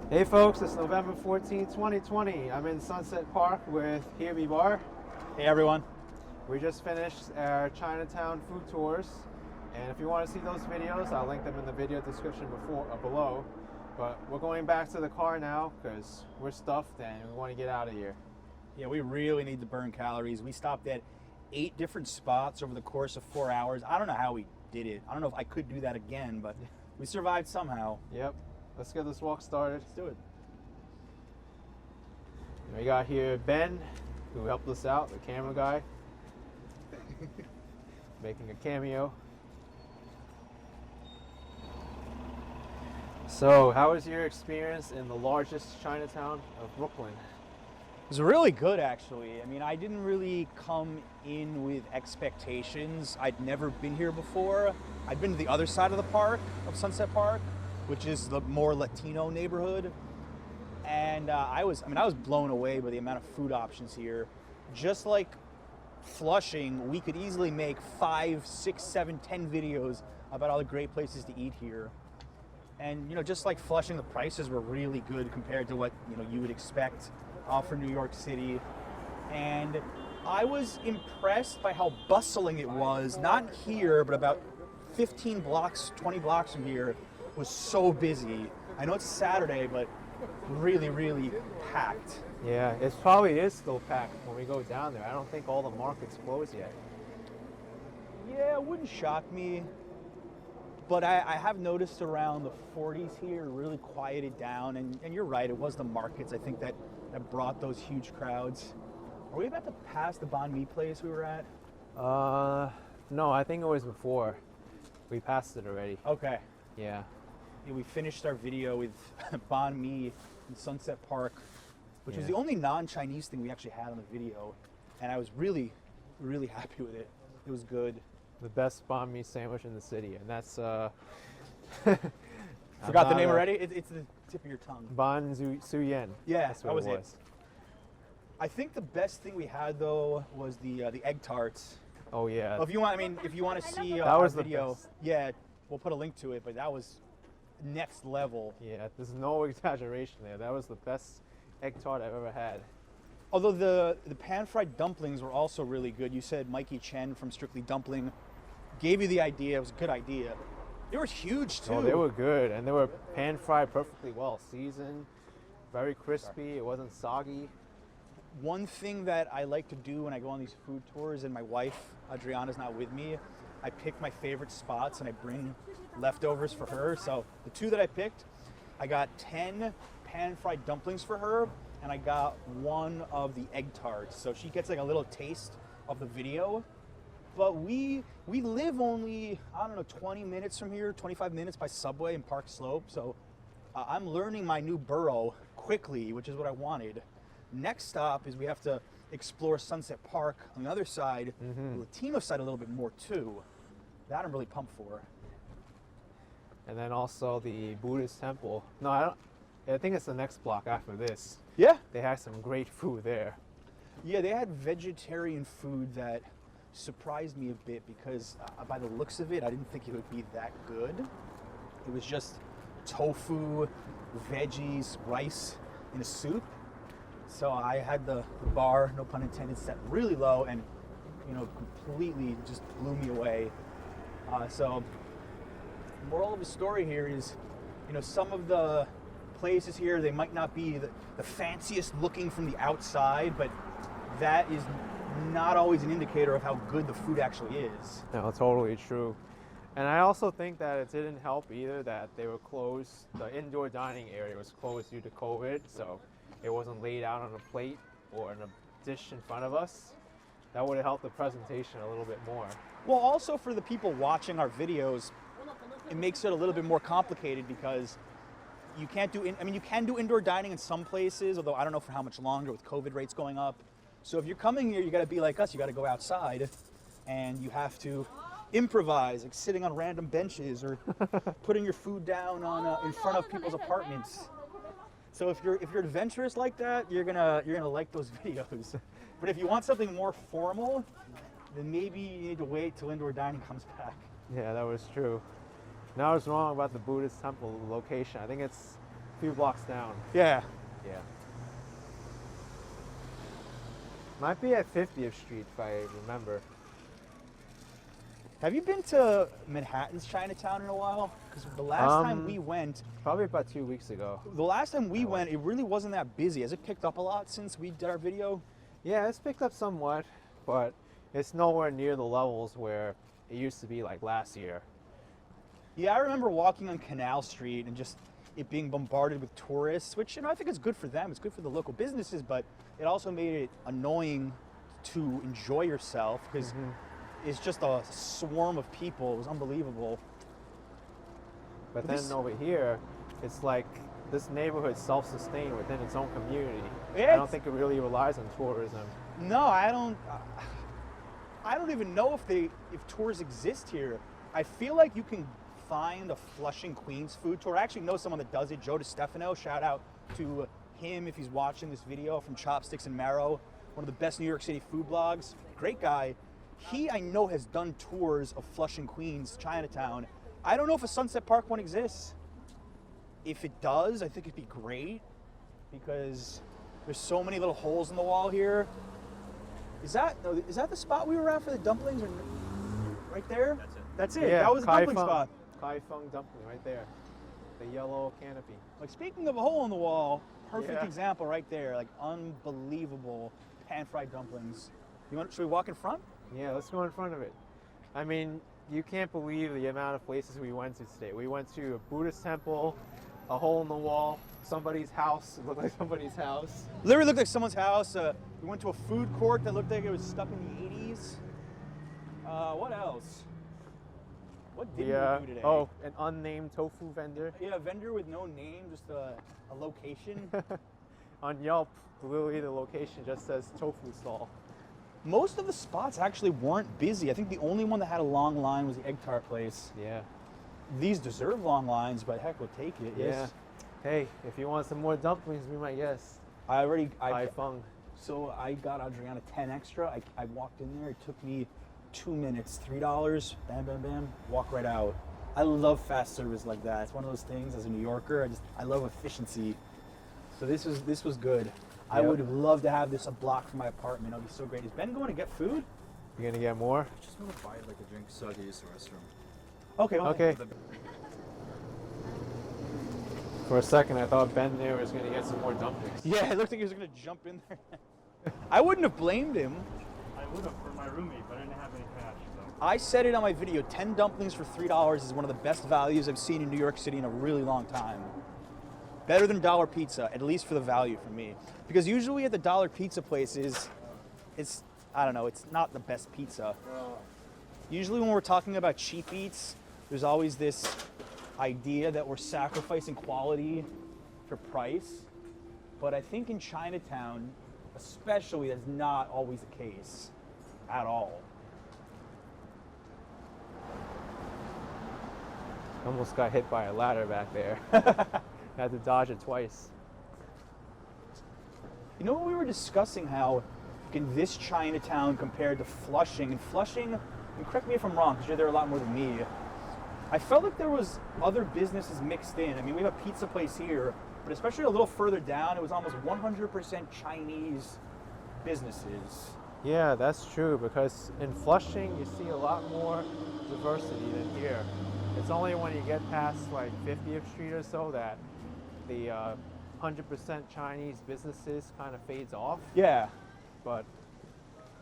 Hey folks, it's November 14th, 2020. I'm in Sunset Park with Here We Bar. Hey everyone. We just finished our Chinatown food tours, and if you want to see those videos, I'll link them in the video description below. But we're going back to the car now because we're stuffed and we want to get out of here. Yeah, we really need to burn calories. We stopped at 8 different spots over the course of 4 hours. I don't know how we did it. I don't know if I could do that again, but we survived somehow. Yep. Let's get this walk started. Let's do it. We got here Ben, who helped us out, the camera guy, making a cameo. So, how was your experience in the largest Chinatown of Brooklyn? It was really good, actually. I mean, I didn't really come in with expectations. I'd never been here before. I'd been to the other side of the park, of Sunset Park, which is the more Latino neighborhood. And I was blown away by the amount of food options here. Just like Flushing, we could easily make 5, 6, 7, 10 videos about all the great places to eat here. And just like Flushing, the prices were really good compared to what you would expect for New York City. And I was impressed by how bustling it was. Not here, but about 15 blocks, 20 blocks from here was so busy. I know it's Saturday, but really, really packed. Yeah, it probably is still packed when we go down there. I don't think all the markets closed yet. Yeah, it wouldn't shock me. But I have noticed around the 40s here really quieted down. And you're right, it was the markets, I think, that brought those huge crowds. Are we about to pass the banh mi place we were at? No, I think it was before. We passed it already. Okay. Yeah. We finished our video with banh mi in Sunset Park, which was the only non-Chinese thing we actually had on the video, and I was really, really happy with it. It was good. The best banh mi sandwich in the city, and that's forgot the name already. It's the tip of your tongue. Ban Su Yen. Yeah, that's what it was. I think the best thing we had though was the egg tarts. Oh yeah. Well, if you want to see that was our video, the best. Yeah, we'll put a link to it. But that was next level. Yeah, there's no exaggeration there. That was the best egg tart I've ever had. Although the pan-fried dumplings were also really good. You said Mikey Chen from Strictly Dumpling gave you the idea. It was a good idea. They were huge too. Oh, they were good, and they were pan-fried perfectly well, seasoned, very crispy. It wasn't soggy. One thing that I like to do when I go on these food tours, and my wife Adriana's not with me, I pick my favorite spots and I bring leftovers for her. So the 2 that I picked, I got 10 pan-fried dumplings for her, and I got 1 of the egg tarts. So she gets like a little taste of the video. But we live only, 20 minutes from here, 25 minutes by subway in Park Slope. So I'm learning my new borough quickly, which is what I wanted. Next stop is we have to explore Sunset Park on the other side, the Latino side a little bit more too. That I'm really pumped for. And then also the Buddhist temple. No, I think it's the next block after this. Yeah? They had some great food there. Yeah, they had vegetarian food that surprised me a bit because by the looks of it, I didn't think it would be that good. It was just tofu, veggies, rice in a soup. So I had the bar, no pun intended, set really low and, completely just blew me away. So the moral of the story here is, some of the places here, they might not be the fanciest looking from the outside, but that is not always an indicator of how good the food actually is. No, totally true. And I also think that it didn't help either that they were closed. The indoor dining area was closed due to COVID, so it wasn't laid out on a plate or in a dish in front of us. That would have helped the presentation a little bit more. Well, also for the people watching our videos, it makes it a little bit more complicated because you can't do, you can do indoor dining in some places, although I don't know for how much longer with COVID rates going up. So if you're coming here, you got to be like us. You got to go outside, and you have to improvise, like sitting on random benches or putting your food down on in front of people's apartments. So if you're adventurous like that, you're gonna like those videos. But if you want something more formal, then maybe you need to wait till indoor dining comes back. Yeah, that was true. And I was wrong about the Buddhist temple location. I think it's few blocks down. Yeah. Yeah. Might be at 50th Street if I remember. Have you been to Manhattan's Chinatown in a while? Because the last time we went, Probably about 2 weeks ago. the last time we went, it really wasn't that busy. Has it picked up a lot since we did our video? Yeah, it's picked up somewhat, but it's nowhere near the levels where it used to be like last year. Yeah, I remember walking on Canal Street and just it being bombarded with tourists, which, you know, I think is good for them. It's good for the local businesses, but it also made it annoying to enjoy yourself because it's just a swarm of people. It was unbelievable. But then over here, it's like this neighborhood's self-sustained within its own community. Yeah, I don't think it really relies on tourism. No, I don't. I don't even know if tours exist here. I feel like you can find a Flushing Queens food tour. I actually know someone that does it, Joe DiStefano. Shout out to him if he's watching this video, from Chopsticks and Marrow, one of the best New York City food blogs. Great guy. He, I know, has done tours of Flushing Queens, Chinatown. I don't know if a Sunset Park one exists. If it does, I think it'd be great because there's so many little holes in the wall here. Is that the spot we were at for the dumplings? Or right there? That's it. That's it. Yeah, that was the dumpling spot. Feng dumpling right there. The yellow canopy. Like, speaking of a hole in the wall, perfect Yeah. example right there. Like, unbelievable pan-fried dumplings. Should we walk in front? Yeah, let's go in front of it. I mean, you can't believe the amount of places we went to today. We went to a Buddhist temple, a hole in the wall, somebody's house. It looked like somebody's house. Literally looked like someone's house. We went to a food court that looked like it was stuck in the 80s. What else? What did we do today? Oh, an unnamed tofu vendor. Yeah, a vendor with no name, just a location. On Yelp, literally the location just says tofu stall. Most of the spots actually weren't busy. I think the only one that had a long line was the egg tart place. Yeah. These deserve long lines, but heck, we'll take it. Yeah. Yes. Hey, if you want some more dumplings, we might guess. I Feng. So I got Adriana 10 extra. I walked in there. It took me 2 minutes, $3. Bam, bam, bam. Walk right out. I love fast service like that. It's one of those things. As a New Yorker, I love efficiency. So this was good. I would love to have this a block from my apartment. It'll be so great. Is Ben going to get food? You gonna get more? I just want to buy like a drink so I can use the restroom. Okay. Okay. For a second, I thought Ben there was gonna get some more dumplings. Yeah, it looked like he was going to jump in there. I wouldn't have blamed him. I would have for my roommate, but I didn't have any cash, so. I said it on my video, 10 dumplings for $3 is one of the best values I've seen in New York City in a really long time. Better than dollar pizza, at least for the value for me. Because usually at the dollar pizza places, it's, I don't know, it's not the best pizza. Usually when we're talking about cheap eats, there's always this idea that we're sacrificing quality for price. But I think in Chinatown, especially, that's not always the case at all. Almost got hit by a ladder back there. Had to dodge it twice. You know what, we were discussing how in this Chinatown compared to Flushing, and Flushing, and correct me if I'm wrong, because you're there a lot more than me, I felt like there was other businesses mixed in. I mean, we have a pizza place here, but especially a little further down, it was almost 100% Chinese businesses. Yeah, that's true, because in Flushing, you see a lot more diversity than here. It's only when you get past like 50th Street or so that the 100% Chinese businesses kind of fades off. Yeah. But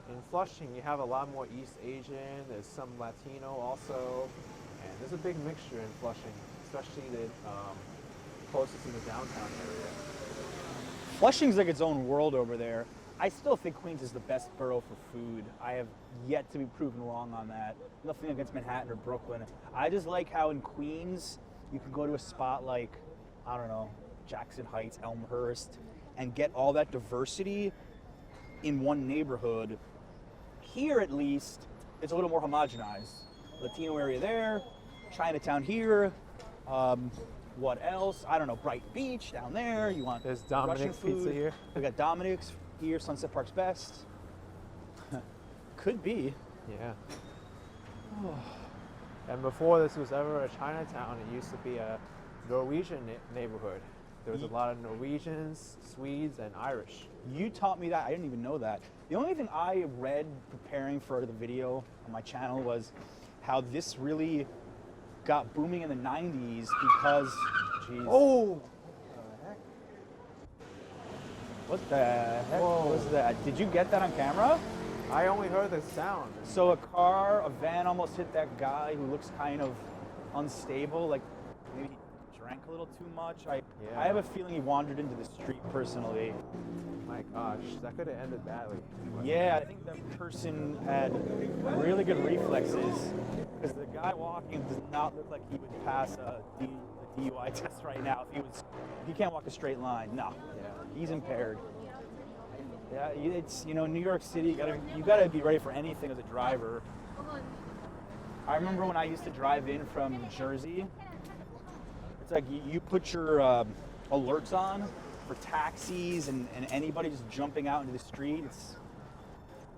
in Flushing, you have a lot more East Asian, there's some Latino also, and there's a big mixture in Flushing, especially the closest to the downtown area. Flushing's like its own world over there. I still think Queens is the best borough for food. I have yet to be proven wrong on that. Nothing against Manhattan or Brooklyn. I just like how in Queens, you can go to a spot like, I don't know, Jackson Heights, Elmhurst, and get all that diversity in one neighborhood. Here, at least, it's a little more homogenized. Latino area there, Chinatown here, what else? I don't know, Bright Beach down there. You want There's Russian Dominic's food. Pizza here. We got Dominic's here, Sunset Park's best. Could be. Yeah. And before this was ever a Chinatown, it used to be a Norwegian neighborhood. There was a lot of Norwegians, Swedes, and Irish. You taught me that. I didn't even know that. The only thing I read preparing for the video on my channel was how this really got booming in the 90s because, geez. Oh! What the heck Whoa. was that? Did you get that on camera? I only heard the sound. So a van almost hit that guy who looks kind of unstable, like maybe he drank a little too much. I have a feeling he wandered into the street personally. My gosh, that could have ended badly. Yeah, I think that person had really good reflexes because the guy walking does not look like he would pass a DUI test right now if he can't walk a straight line. No, Yeah. he's impaired. Yeah, it's, you know, New York City, you gotta be ready for anything as a driver. I remember when I used to drive in from Jersey, it's like you put your alerts on for taxis and anybody just jumping out into the street. It's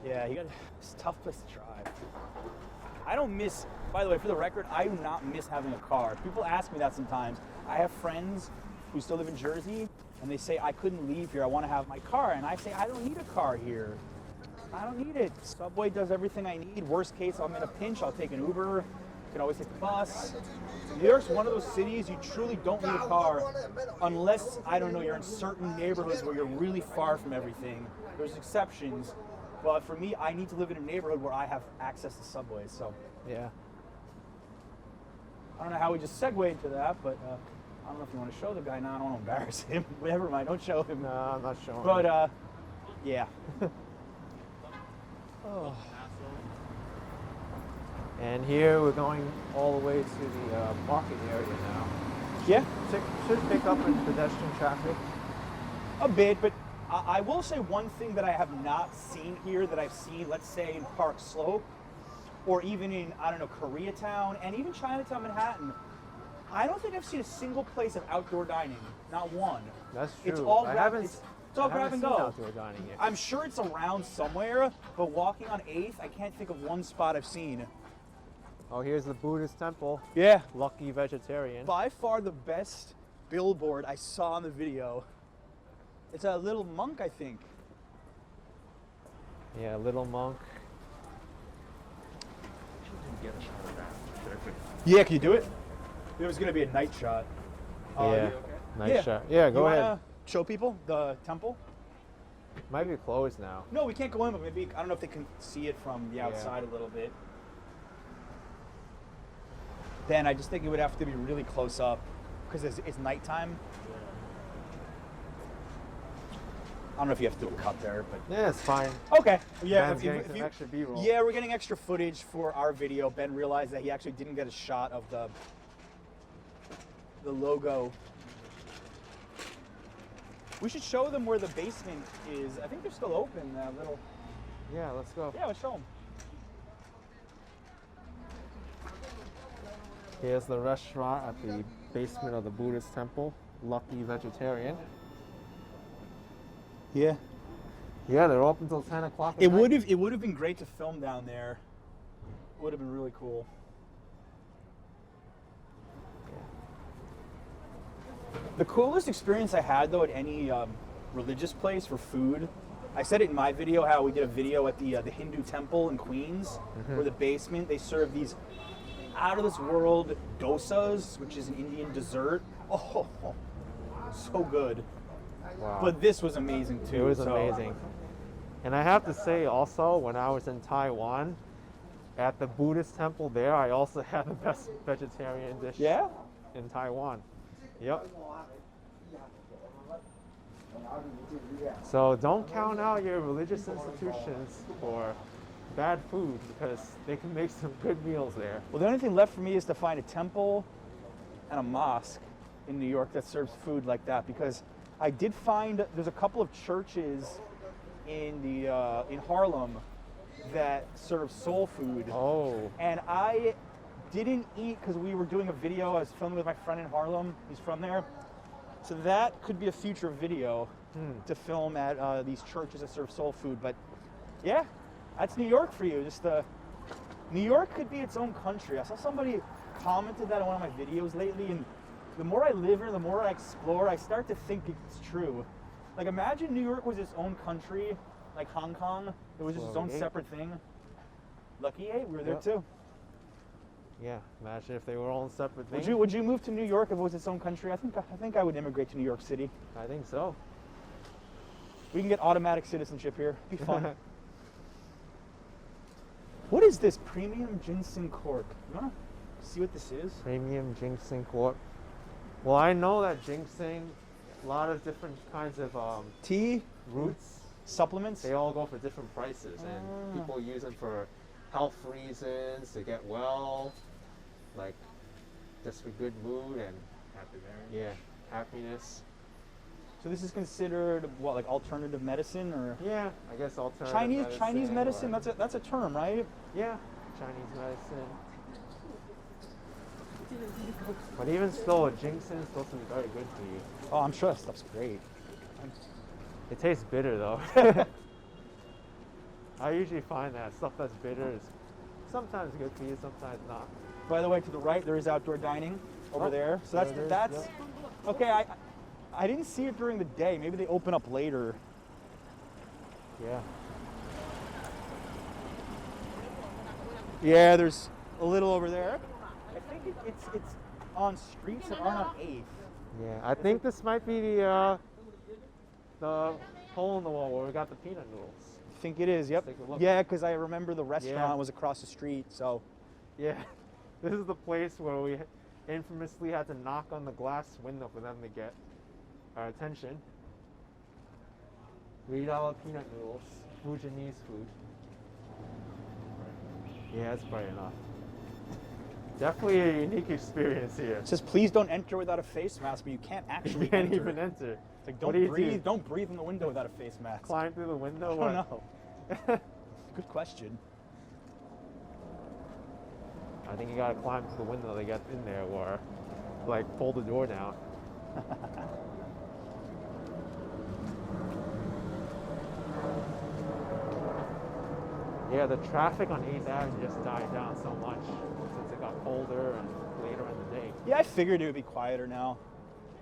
a tough place to drive. I don't miss, by the way, for the record, I do not miss having a car. People ask me that sometimes. I have friends who still live in Jersey, and they say, I couldn't leave here, I want to have my car. And I say, I don't need a car here. I don't need it. Subway does everything I need. Worst case, I'm in a pinch, I'll take an Uber. You can always take the bus. New York's one of those cities you truly don't need a car unless, I don't know, you're in certain neighborhoods where you're really far from everything. There's exceptions. But for me, I need to live in a neighborhood where I have access to subways. So Yeah. I don't know how we just segued into that, but I don't know if you want to show the guy now. I don't want to embarrass him. Never mind, don't show him. No, I'm not showing. But yeah. Oh. And here we're going all the way to the market area now. Yeah, Should pick up in pedestrian traffic. a bit, but I will say one thing that I have not seen here that I've seen, let's say in Park Slope, or even in, I don't know, Koreatown, and even Chinatown, Manhattan. I don't think I've seen a single place of outdoor dining. Not one. That's true. It's all I grab, haven't, it's all I grab haven't and seen go. outdoor dining yet. I'm sure it's around somewhere, but walking on 8th, I can't think of one spot I've seen. Oh, here's the Buddhist temple. Yeah. Lucky vegetarian. By far the best billboard I saw in the video. It's a little monk, I think. Yeah, little monk. Get a shot of that. Yeah, can you do it? It was gonna be a night shot. Yeah. Nice Yeah. shot. Yeah, go You ahead. wanna show people the temple? Might be closed now. No, we can't go in, but maybe, I don't know if they can see it from the outside a little bit. Then I just think it would have to be really close up because it's nighttime. I don't know if you have to do a cut there, but Yeah, it's fine. okay. Yeah, Ben's getting some extra B-roll. Yeah, we're getting extra footage for our video. Ben realized that he actually didn't get a shot of the logo. We should show them where the basement is. I think they're still open. That little. Yeah, let's go. Yeah, let's show them. Here's the restaurant at the basement of the Buddhist temple. Lucky vegetarian. Yeah. Yeah, they're open until 10 o'clock. at It night. would have been great to film down there. Would have been really cool. The coolest experience I had though at any religious place for food, I said it in my video how we did a video at the Hindu temple in Queens, where the basement they serve these out of this world dosas, which is an Indian dessert. Oh, so good. Wow. But this was amazing too. It was so- amazing. And I have to say also, when I was in Taiwan, at the Buddhist temple there, I also had the best vegetarian dish Yeah. in Taiwan. Yep. So don't count out your religious institutions for bad food because they can make some good meals there. Well, the only thing left for me is to find a temple and a mosque in New York that serves food like that, because I did find there's a couple of churches in Harlem that serve soul food. Oh, And I didn't eat because we were doing a video. I was filming with my friend in Harlem. He's from there. So that could be a future video to film at these churches that serve soul food. But yeah, that's New York for you. Just New York could be its own country. I saw somebody commented that on one of my videos lately, and the more I live here, the more I explore, I start to think it's true. Like, imagine New York was its own country, like Hong Kong. It was just its own Lucky 8. separate thing. Lucky 8, we were there Yep. too. Yeah, imagine if they were all separate things. Would you move to New York if it was its own country? I think I would immigrate to New York City. I think so. We can get automatic citizenship here. Be fun. What is this? Premium ginseng cork. You wanna see what this is? Premium ginseng cork. Well, I know that ginseng, a lot of different kinds of Tea, roots, supplements. they all go for different prices, and people use them for health reasons, to get well, like just for good mood and happiness. So this is considered what, like alternative medicine or Yeah, I guess alternative Chinese medicine? or- That's a term, right? Yeah, Chinese medicine. But even still, ginseng is supposed to be very good for you. Oh, I'm sure that stuff's great. It tastes bitter though. I usually find that stuff that's bitter is sometimes good for you, sometimes not. By the way, to the right there is outdoor dining over Oh, there. So there it is, that's yep. okay. I didn't see it during the day. Maybe they open up later. Yeah. Yeah, there's a little over there. I think it's on streets that aren't on 8th. Yeah, I think this might be the hole in the wall where we got the peanut noodles. I think it is. Yep. Take a look. Yeah, because I remember the restaurant Yeah. was across the street. So Yeah, this is the place where we infamously had to knock on the glass window for them to get our attention. $3 peanut noodles, Fujianese food. Yeah, that's bright enough. Definitely a unique experience here. it says, please don't enter without a face mask, but you can't actually You can't enter. even enter. It's like, What don't do you breathe. do? Don't breathe in the window without a face mask. Climb through the window? I What? don't know. Good question. I think you gotta climb through the window to get in there, or like pull the door down. Yeah, the traffic on 8th Avenue just died down so much since it got colder and later in the day. Yeah, I figured it would be quieter now.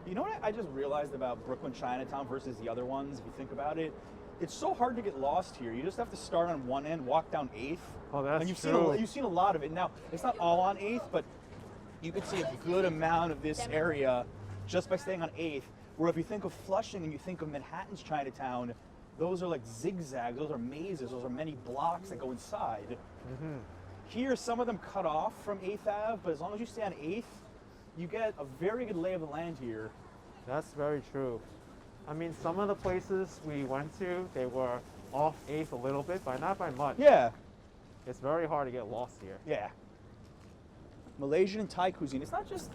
You know what I just realized about Brooklyn Chinatown versus the other ones, if you think about it? It's so hard to get lost here. You just have to start on one end, walk down 8th. Oh, that's and you've true. You've seen a lot of it. Now, it's not all on 8th, but you could see a good amount of this area just by staying on 8th. Where if you think of Flushing and you think of Manhattan's Chinatown, those are like zigzags, those are mazes, those are many blocks that go inside. Mm-hmm. Here, some of them cut off from 8th Ave, but as long as you stay on 8th, you get a very good lay of the land here. That's very true. I mean, some of the places we went to, they were off 8th a little bit, but not by much. Yeah, It's very hard to get lost here. yeah. Malaysian and Thai cuisine. It's not just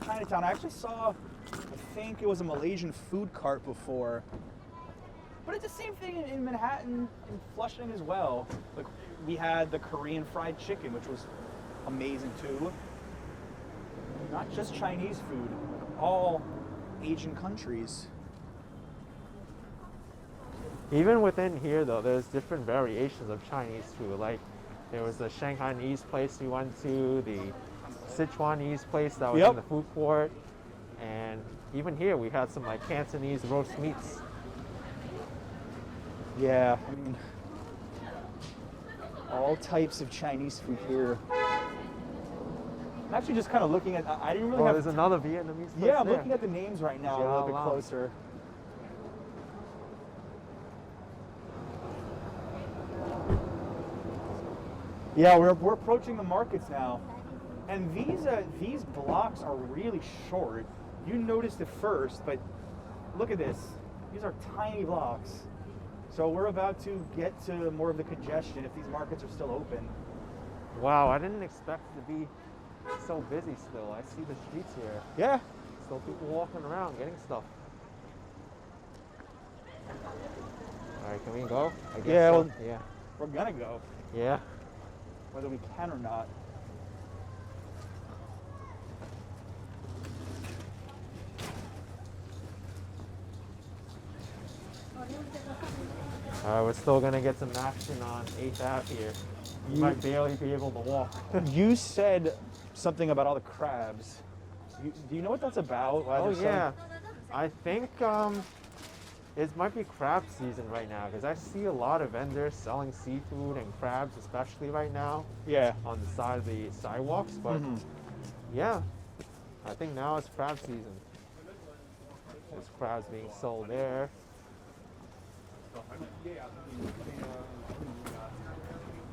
Chinatown. I actually saw, I think it was a Malaysian food cart before. But it's the same thing in Manhattan and Flushing as well. Like, we had the Korean fried chicken, which was amazing too. Not just Chinese food, all Asian countries. Even within here, though, there's different variations of Chinese food. Like, there was the Shanghainese place we went to, the Sichuanese place that was Yep. in the food court, and even here we had some like Cantonese roast meats. Yeah, I mean, all types of Chinese food here. I'm actually just kind of looking at, I didn't really Oh, have. there's another Vietnamese place Yeah, I'm there. looking at the names right now a Xiao little bit Lam. closer. Yeah, we're approaching the markets now, and these blocks are really short. You noticed it first, but look at this. These are tiny blocks. So we're about to get to more of the congestion if these markets are still open. Wow, I didn't expect it to be so busy still. I see the streets here. Yeah. Still people walking around getting stuff. All right, can we go? I guess Yeah, so. well- Yeah. We're gonna go, Yeah. whether we can or not. All right, we're still gonna get some action on 8th Ave here. You might barely be able to walk. You said something about all the crabs. Do you know what that's about? Why Oh they're yeah, I think it might be crab season right now because I see a lot of vendors selling seafood and crabs, especially right now Yeah. on the side of the sidewalks. But yeah, I think now it's crab season. There's crabs being sold there.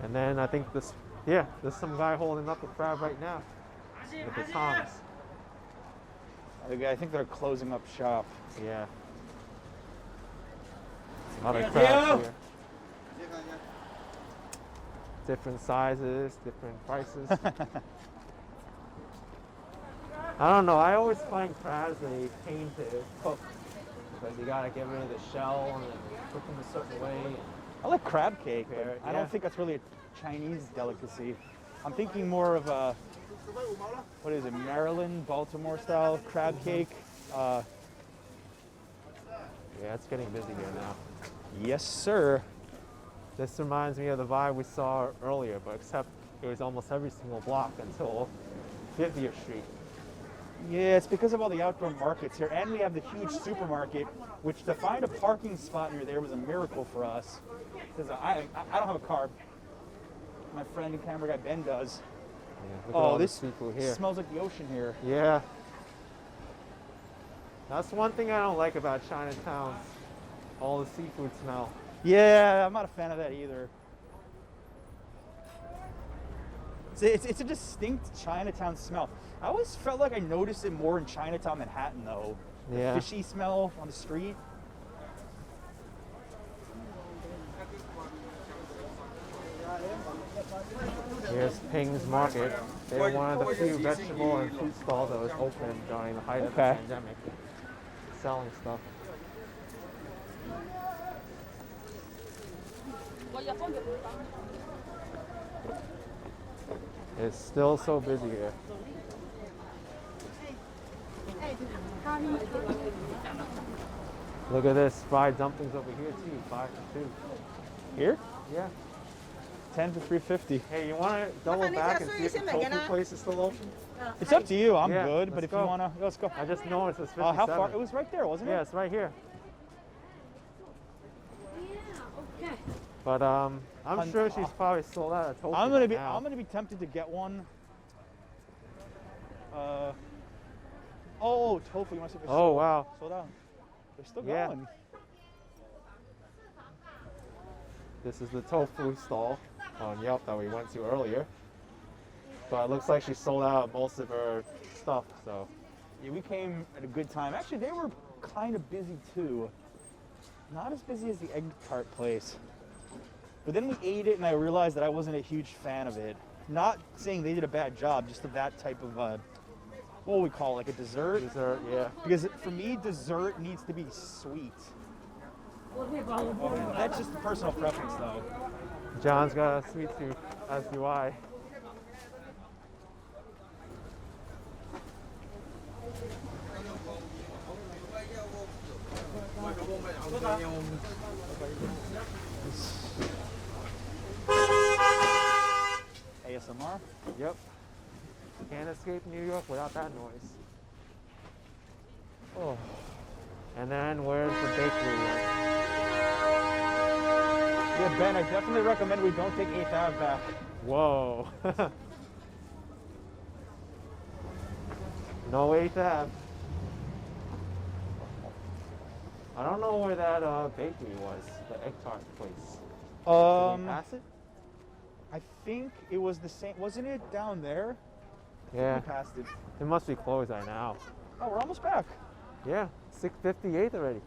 And then I think this, yeah, there's some guy holding up a crab right now with the tongs. I think they're closing up shop. Yeah. A lot of crabs here. Different sizes, different prices. I don't know. I always find crabs a pain to cook because you gotta get rid of the shell and then cook them a certain way. I like crab cake, but Fair, I yeah. don't think that's really a Chinese delicacy. I'm thinking more of a, what is it, Maryland, Baltimore style crab cake. Yeah, it's getting busy here now. Yes, sir. This reminds me of the vibe we saw earlier, but except it was almost every single block until 50th Street. Yeah, it's because of all the outdoor markets here, and we have the huge supermarket, which to find a parking spot near there was a miracle for us. Because I don't have a car. My friend and camera guy Ben does. Yeah, look at all this these people here. smells like the ocean here. Yeah. That's one thing I don't like about Chinatown. All the seafood smell. Yeah, I'm not a fan of that either. It's a distinct Chinatown smell. I always felt like I noticed it more in Chinatown, Manhattan, though. Yeah. The fishy smell on the street. Here's Feng's Market. They're one of the few vegetable and fruit stalls that was open during the height of the Okay. pandemic, selling stuff. It's still so busy here. Look at this, fried dumplings over here too, 5 for 2. Here? Yeah. 10 for $3.50. Hey, you want to double back and see if the tofu place is still open? It's up to you. I'm Yeah, good, but let's if go. you wanna, let's go. I just noticed it's 57. How far? It was right there, wasn't it? Yeah, it's right here. Okay. But I'm sure she's probably sold out of tofu. I'm gonna now. be tempted to get one. Oh, tofu. You want to see if it's Oh wow. sold out? They're still Yeah. going. This is the tofu stall on Yelp that we went to earlier. But it looks like she sold out most of her stuff, so. Yeah, we came at a good time. Actually, they were kind of busy too. Not as busy as the egg tart place. But then we ate it and I realized that I wasn't a huge fan of it. Not saying they did a bad job, just of that type of, what do we call it, like a dessert? Dessert, yeah. Because for me, dessert needs to be sweet. That's just a personal preference though. John's got a sweet tooth, as do I. ASMR? Yep. Can't escape New York without that noise. Oh. And then where's the bakery? Yeah, Ben, I definitely recommend we don't take 8th Ave back. Whoa. No 8th Ave. I don't know where that bakery was, the egg tart place. Did we pass it? I think it was the same. Wasn't it down there? Yeah. We passed it. It must be closed right now. Oh, we're almost back. Yeah, 6:58 already.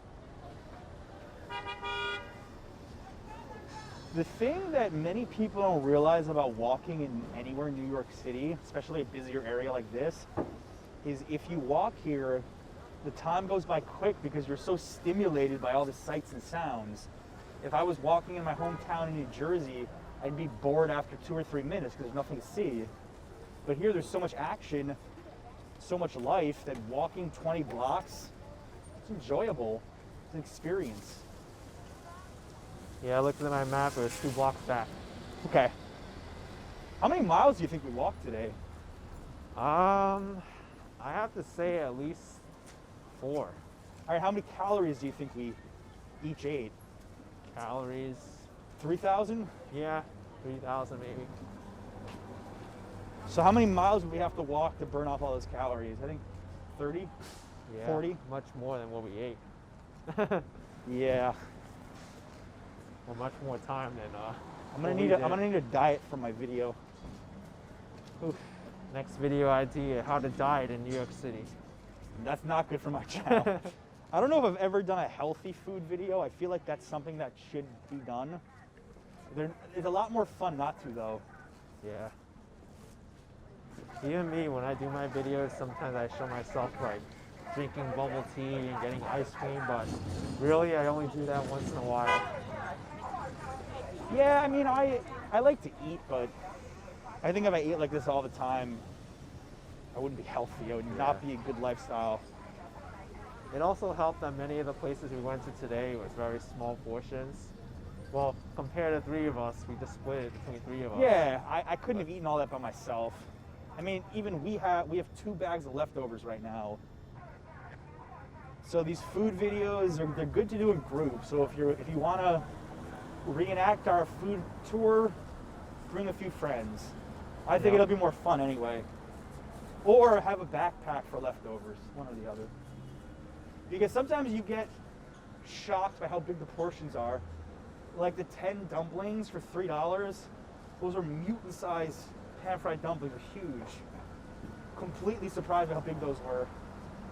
The thing that many people don't realize about walking in anywhere in New York City, especially a busier area like this, is if you walk here, the time goes by quick because you're so stimulated by all the sights and sounds. If I was walking in my hometown in New Jersey, I'd be bored after 2 or 3 minutes because there's nothing to see. But here there's so much action, so much life that walking 20 blocks, it's enjoyable. It's an experience. Yeah, I looked at my map, it was 2 blocks back. Okay. How many miles do you think we walked today? I I have to say at least 4 All right, how many calories do you think we each ate? calories. 3,000? Yeah, 3,000 maybe. So how many miles would we have to walk to burn off all those calories? I think 30? Yeah, 40? much more than what we ate. Yeah. Or much more time than I'm what gonna we need a, did. I'm gonna need a diet for my video. Oof, Next video idea: how to diet in New York City. that's not good for my channel. I don't know if I've ever done a healthy food video. I feel like that's something that should be done. It's a lot more fun not to though. Yeah. Even me, when I do my videos, sometimes I show myself like drinking bubble tea and getting ice cream, but really I only do that once in a while. Yeah, I mean, I like to eat, but I think if I ate like this all the time, I wouldn't be healthy. It would not be a good lifestyle. It also helped that many of the places we went to today was very small portions. Well, compared to 3 of us, we just split it between 3 of us. Yeah, I couldn't have eaten all that by myself. I mean, even we have 2 bags of leftovers right now. So these food videos they're good to do in groups. So if you want to reenact our food tour, bring a few friends. I think it'll be more fun anyway. Or have a backpack for leftovers, one or the other. Because sometimes you get shocked by how big the portions are. Like the 10 dumplings for $3. Those are mutant-sized pan-fried dumplings, are huge. Completely surprised by how big those were.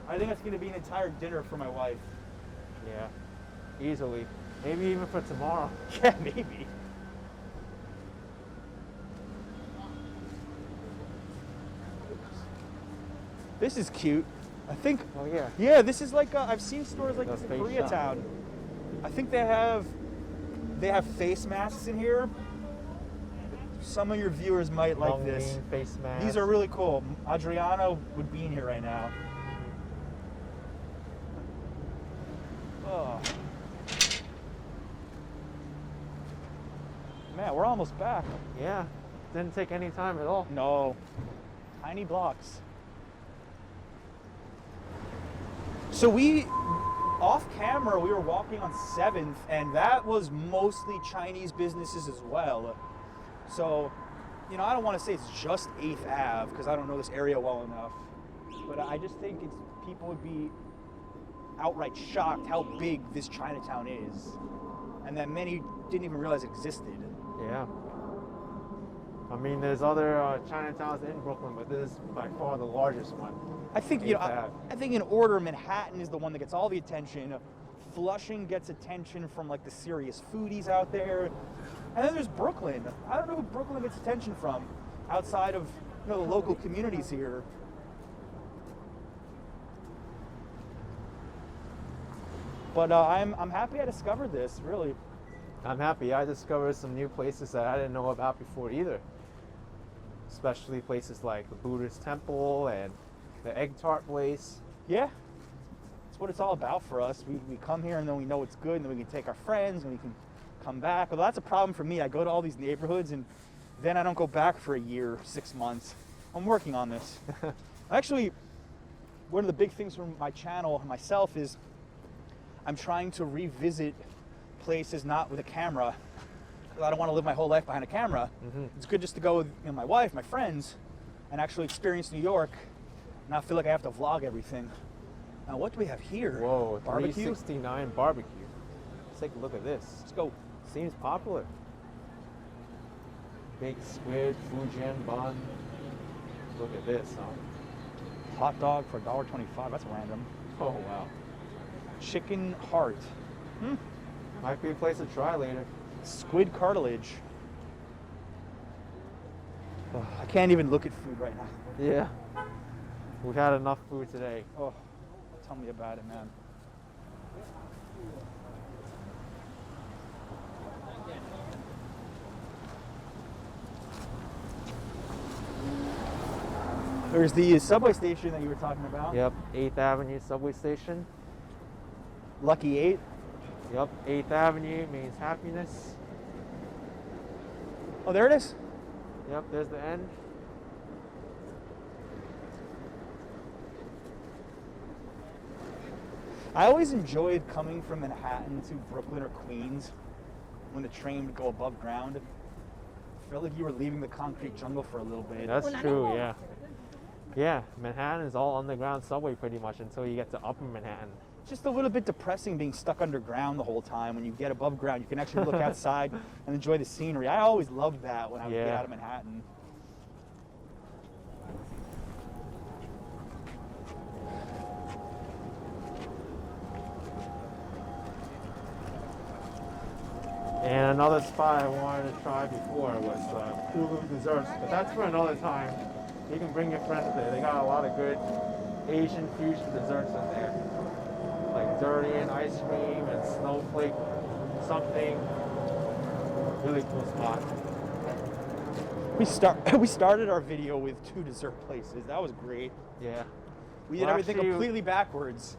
I think that's going to be an entire dinner for my wife. Yeah, easily. Maybe even for tomorrow. Yeah, maybe. This is cute. I think. Oh yeah. Yeah, this is like I've seen stores like Those this in face shops. Koreatown. I think they have face masks in here. Some of your viewers might like Long this. lean face mask. These are really cool. Adriana would be in here right now. Oh. Man, we're almost back. Yeah, didn't take any time at all. No. Tiny blocks. So off camera, we were walking on 7th, and that was mostly Chinese businesses as well. So, I don't want to say it's just 8th Ave, because I don't know this area well enough. But I just think people would be outright shocked how big this Chinatown is. And that many didn't even realize it existed. Yeah. I mean, there's other Chinatowns in Brooklyn, but this is by far the largest one. I think Eighth I think in order, Manhattan is the one that gets all the attention. Flushing gets attention from like the serious foodies out there, and then there's Brooklyn. I don't know who Brooklyn gets attention from, outside of the local communities here. But I'm happy I discovered this. Really, I'm happy I discovered some new places that I didn't know about before either. Especially places like the Buddhist temple and the egg tart place. yeah, that's what it's all about for us. We come here and then we know it's good, and then we can take our friends and we can come back. Although that's a problem for me. I go to all these neighborhoods and then I don't go back for a year, 6 months. I'm working on this. Actually, one of the big things from my channel and myself is I'm trying to revisit places not with a camera, because I don't want to live my whole life behind a camera. Mm-hmm. It's good just to go with my wife, my friends, and actually experience New York, and not feel like I have to vlog everything. Now, what do we have here? Whoa, Barbecue? 369 barbecue. Let's take a look at this. Let's go. Seems popular. Baked squid, Fujian bun. Look at this, huh? Hot dog for $1.25. That's random. Oh wow. Chicken heart. Might be a place to try later. Squid cartilage. Ugh, I can't even look at food right now. Yeah. We've had enough food today. Oh, tell me about it, man. There's the subway station that you were talking about. Yep, 8th Avenue subway station. Lucky 8. Yep, 8th Avenue means happiness. Oh, there it is. Yep, there's the end. I always enjoyed coming from Manhattan to Brooklyn or Queens when the train would go above ground. It felt like you were leaving the concrete jungle for a little bit. That's true, yeah. Yeah, Manhattan is all underground subway pretty much until you get to Upper Manhattan. Just a little bit depressing being stuck underground the whole time. When you get above ground, you can actually look outside and enjoy the scenery. I always loved that when I would get out of Manhattan. And another spot I wanted to try before was Hulu Desserts, but that's for another time. You can bring your friends there. They got a lot of good Asian fusion desserts in there, like durian ice cream and snowflake something. Really cool spot. We started our video with 2 dessert places. That was great. Yeah. We did everything completely backwards.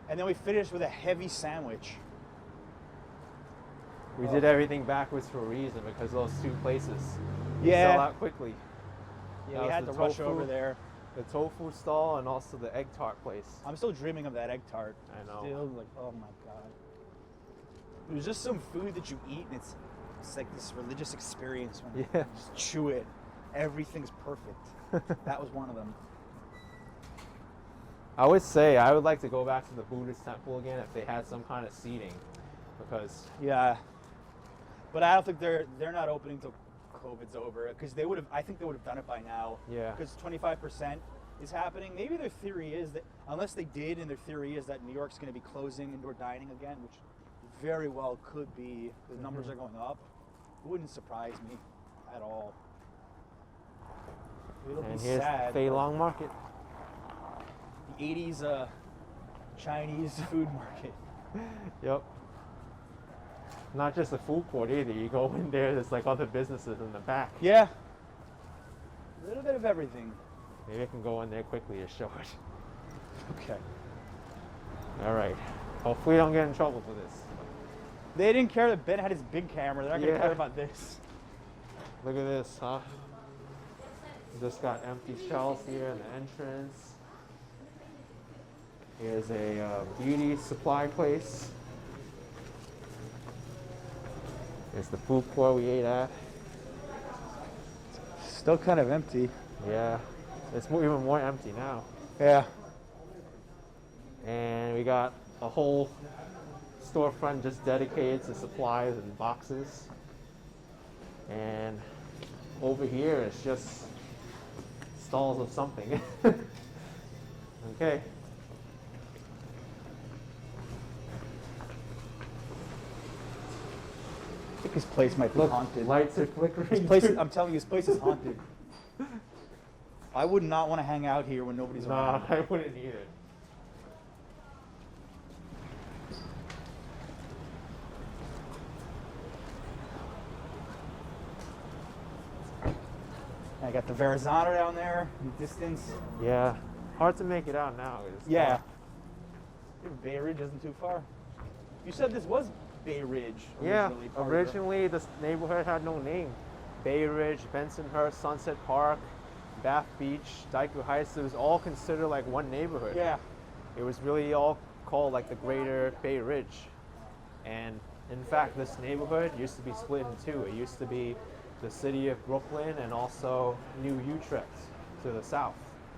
And then we finished with a heavy sandwich. We did everything backwards for a reason, because those 2 places Yeah. sell out quickly. Yeah, That we was had the to rush tofu. over there. The tofu stall and also the egg tart place. I'm still dreaming of that egg tart. I know. Still, like, oh my god. It was just some food that you eat, and it's like this religious experience when Yeah. you just chew it. Everything's perfect. That was one of them. I would say I would like to go back to the Buddhist temple again if they had some kind of seating, because Yeah, but I don't think they're not opening till COVID's over, because they would have. I think they would have done it by now. Yeah. Because 25% is happening. Maybe their theory is that, unless they did, and their theory is that New York's going to be closing indoor dining again, which very well could be. The numbers are going up. It wouldn't surprise me at all. It'll and be here's sad. Fei but Long Market. The 80s Chinese food market. Yep. Not just a food court either. You go in there, there's like other businesses in the back. Yeah. A little bit of everything. Maybe I can go in there quickly to show it. Okay. All right. Hopefully I don't get in trouble for this. They didn't care that Ben had his big camera. They're not going to Yeah. care about this. Look at this, huh? Just got empty shelves here in the entrance. Here's a beauty supply place. There's the food court we ate at. Still kind of empty. Yeah, it's even more empty now. Yeah. And we got a whole storefront just dedicated to supplies and boxes. And over here it's just stalls of something. Okay. I think this place might be Look, haunted. lights are flickering. This place is, I'm telling you, this place is haunted. I would not want to hang out here when nobody's Nah, around. I wouldn't either. I got the Verrazano down there in the distance. Yeah, hard to make it out now. It's Yeah. Bay Ridge isn't too far. You said this was Bay Ridge Yeah, originally. part of the- originally this neighborhood had no name. Bay Ridge, Bensonhurst, Sunset Park, Bath Beach, Daegu Heights, it was all considered like one neighborhood. Yeah. It was really all called like the Greater Bay Ridge. And in fact, this neighborhood used to be split in 2. It used to be the city of Brooklyn and also New Utrecht to the south.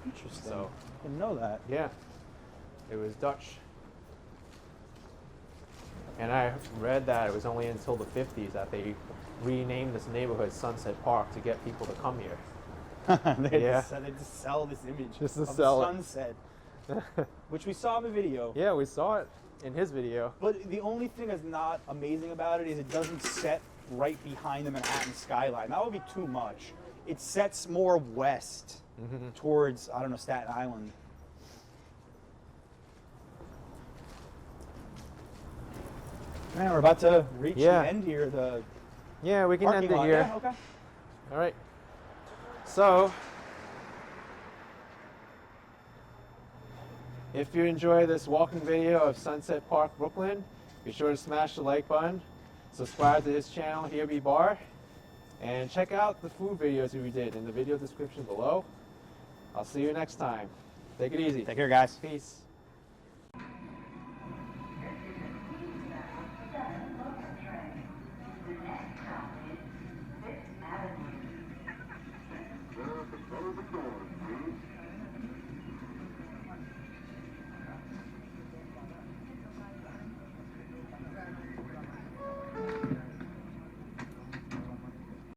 Interesting. So, Didn't know that. yeah, it was Dutch. And I read that it was only until the 50s that they renamed this neighborhood Sunset Park to get people to come here. they Yeah. just sell this image Just to of sell the it. sunset, which we saw in the video. Yeah, we saw it in his video. But the only thing that's not amazing about it is it doesn't set right behind the Manhattan skyline. That would be too much. It sets more west towards, I don't know, Staten Island. Man, we're about to reach Yeah. the end here. The Yeah, we can parking end it lot. here. Yeah, okay. All right. So, if you enjoy this walking video of Sunset Park, Brooklyn, be sure to smash the like button, subscribe to his channel, Here Be Bar, and check out the food videos we did in the video description below. I'll see you next time. Take it easy. Take care, guys. Peace.